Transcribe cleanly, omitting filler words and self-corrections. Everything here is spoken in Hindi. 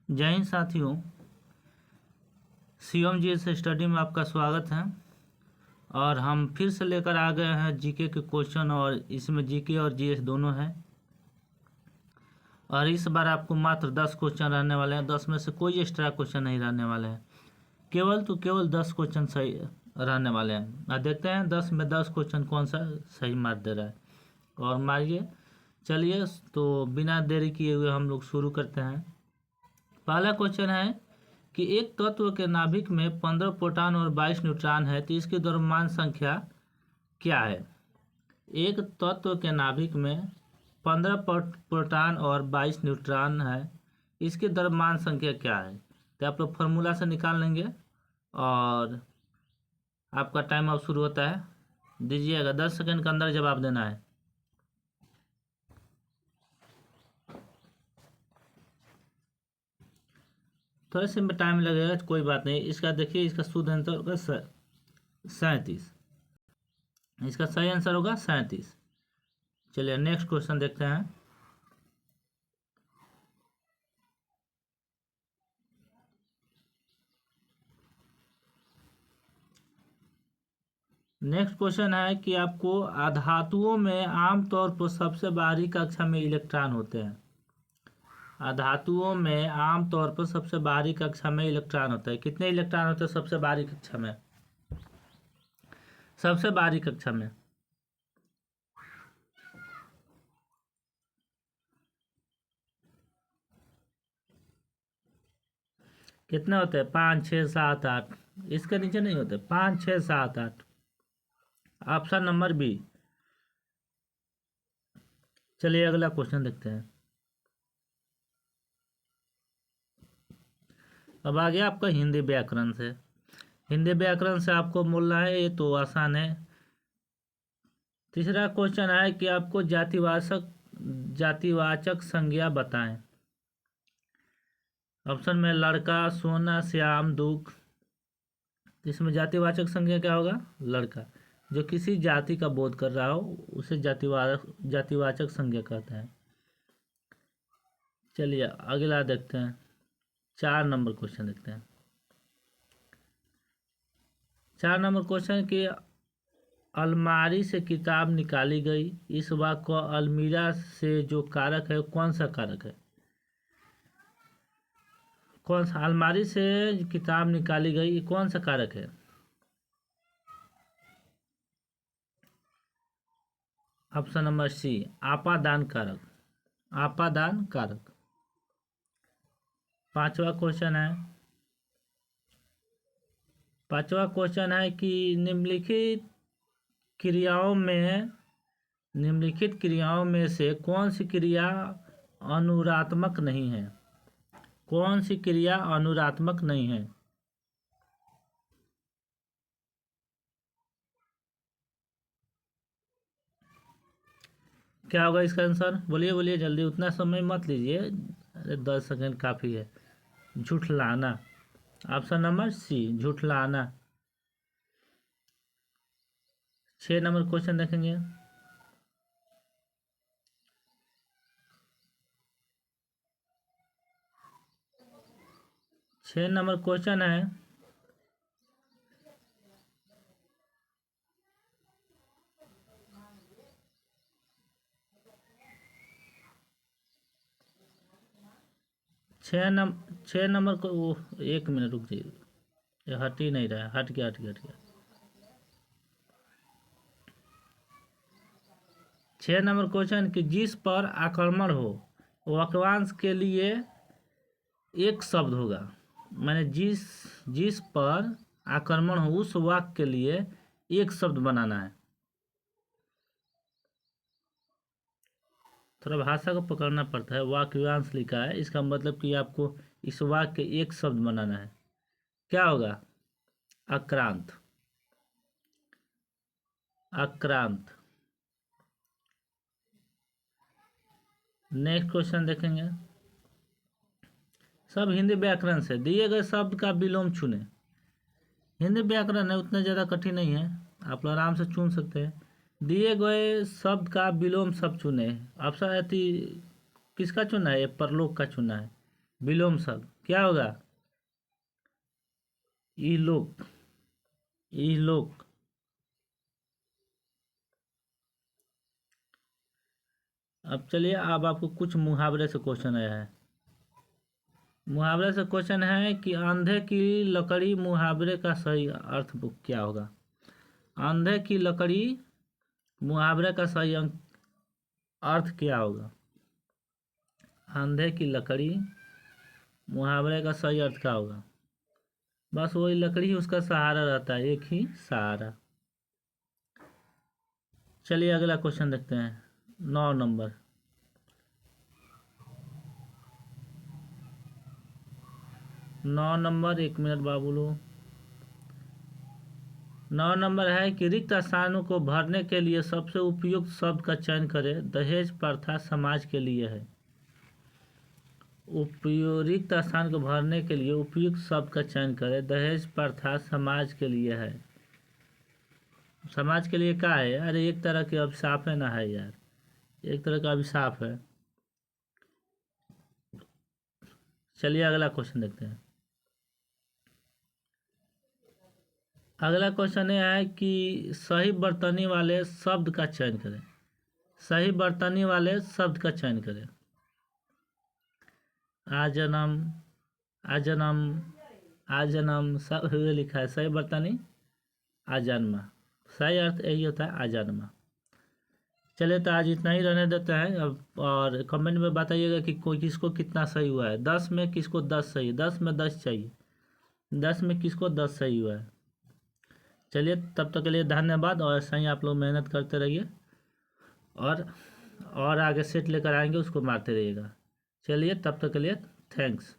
जय हिंद साथियों, शिवम जी से स्टडी में आपका स्वागत है। और हम फिर से लेकर आ गए हैं जीके के क्वेश्चन, और इसमें जीके और जीएस दोनों हैं। और इस बार आपको मात्र 10 क्वेश्चन रहने वाले हैं। 10 में से कोई एक्स्ट्रा क्वेश्चन नहीं रहने वाले हैं, केवल 10 क्वेश्चन सही रहने वाले हैं। और देखते हैं 10 में 10 क्वेश्चन कौन सा सही मार दे रहा है। और मारिए। चलिए, तो बिना देरी किए हुए हम लोग शुरू करते हैं। पहला क्वेश्चन है कि एक तत्व के नाभिक में 15 प्रोटॉन और 22 न्यूट्रॉन है, तो इसकी द्रव्यमान संख्या क्या है। एक तत्व के नाभिक में 15 प्रोटॉन और 22 न्यूट्रॉन है, इसकी द्रव्यमान संख्या क्या है। तो आप लोग फार्मूला से निकाल लेंगे और आपका टाइम अब शुरू होता है। दीजिएगा, 10 सेकंड के अंदर जवाब देना है। थोड़े से में टाइम लगेगा, कोई बात नहीं। इसका देखिए, इसका शुद्ध आंसर होगा 37। इसका सही आंसर होगा 37। चलिए नेक्स्ट क्वेश्चन देखते हैं। नेक्स्ट क्वेश्चन है कि आपको अधातुओं में आमतौर पर सबसे बाहरी कक्षा में इलेक्ट्रॉन होते हैं। अधातुओं में आमतौर पर सबसे बाहरी कक्षा में इलेक्ट्रॉन होता है। कितने इलेक्ट्रॉन होते हैं सबसे बाहरी कक्षा में? सबसे बाहरी कक्षा में कितने होते हैं? 5, 6, 7, 8। इसके नीचे नहीं होते। 5, 6, 7, 8। Option number B. चलिए अगला क्वेश्चन देखते हैं। अब आ गया आपका हिंदी व्याकरण से। हिंदी व्याकरण से आपको बोलना है, ये तो आसान है। तीसरा क्वेश्चन है कि आपको जातिवाचक संज्ञा बताएं। ऑप्शन में लड़का, सोना, श्याम, दुख। इसमें जातिवाचक संज्ञा क्या होगा? लड़का। जो किसी जाति का बोध कर रहा हो उसे जातिवाचक संज्ञा कहते हैं। चलिए अगला देखते हैं। 4 नंबर क्वेश्चन देखते हैं। 4 नंबर क्वेश्चन की अलमारी से किताब निकाली गई, इस वाक्य को अलमीरा से जो कारक है कौन सा कारक है? कौन सा? अलमारी से किताब निकाली गई, ये कौन सा कारक है? ऑप्शन नंबर सी, आपादान कारक। आपादान कारक। 5वां क्वेश्चन है। 5वां क्वेश्चन है कि निम्नलिखित क्रियाओं में से कौन सी क्रिया अनुरात्मक नहीं है? कौन सी क्रिया अनुरात्मक नहीं है? क्या होगा इसका आंसर? बोलिए बोलिए जल्दी, उतना समय मत लीजिए। अरे 10 सेकंड काफ़ी है। झूठलाना। ऑप्शन नंबर सी, झूठलाना। 6 नंबर क्वेश्चन देखेंगे। 6 नंबर क्वेश्चन है। छः नंबर को 1 मिनट रुक जाइए, ये हट ही नहीं रहा है। हट गया। 6 नंबर क्वेश्चन कि जिस पर आक्रमण हो वाक्यांश के लिए एक शब्द होगा। मैंने जिस पर आक्रमण हो उस वाक्य के लिए एक शब्द बनाना है। थोड़ा भाषा को पकड़ना पड़ता है। वाक्यांश लिखा है, इसका मतलब कि आपको इस वाक्य के एक शब्द बनाना है। क्या होगा? आक्रांत। आक्रांत। नेक्स्ट क्वेश्चन देखेंगे। सब हिंदी व्याकरण से। दिए गए शब्द का विलोम चुने। हिंदी व्याकरण है, उतना ज़्यादा कठिन नहीं है, आप लोग आराम से चुन सकते हैं। दिए गए शब्द का विलोम शब्द चुने। ऑप्शन किसका चुना है? परलोक का चुना है। विलोम शब्द क्या होगा? इलोक, इलोक। अब चलिए, अब आपको कुछ मुहावरे से क्वेश्चन आया है। मुहावरे से क्वेश्चन है कि अंधे की लकड़ी मुहावरे का सही अर्थ क्या होगा? अंधे की लकड़ी मुहावरे का सही अर्थ क्या होगा? अंधे की लकड़ी मुहावरे का सही अर्थ क्या होगा? बस वही लकड़ी उसका सहारा रहता है, एक ही सहारा। चलिए अगला क्वेश्चन देखते हैं। 9 नंबर। 9 नंबर, 1 मिनट बाबूलू। 9 नंबर है कि रिक्त स्थानों को भरने के लिए सबसे उपयुक्त शब्द का चयन करें। दहेज प्रथा समाज के लिए है। रिक्त स्थान को भरने के लिए उपयुक्त शब्द का चयन करें। दहेज प्रथा समाज के लिए है। समाज के लिए क्या है? अरे एक तरह के अभिशाप है ना, है यार, एक तरह का अभिशाप है। चलिए अगला क्वेश्चन देखते हैं। अगला क्वेश्चन यह है कि सही बर्तनी वाले शब्द का चयन करें। सही बर्तनी वाले शब्द का चयन करें। आजन्म, आजन्म, आजन्म सब हुए लिखा है। सही बर्तनी आजन्मा, सही अर्थ यही होता है, आजन्मा। चलिए तो आज इतना ही रहने देते हैं अब, और कमेंट में बताइएगा कि कोई किसको कितना सही हुआ है। 10 में किसको 10 सही, 10 में 10 चाहिए, 10 में किसको 10 सही हुआ है। चलिए तब तक के लिए धन्यवाद, और ऐसा ही आप लोग मेहनत करते रहिए, और आगे सेट लेकर आएंगे, उसको मारते रहिएगा। चलिए तब तक के लिए थैंक्स।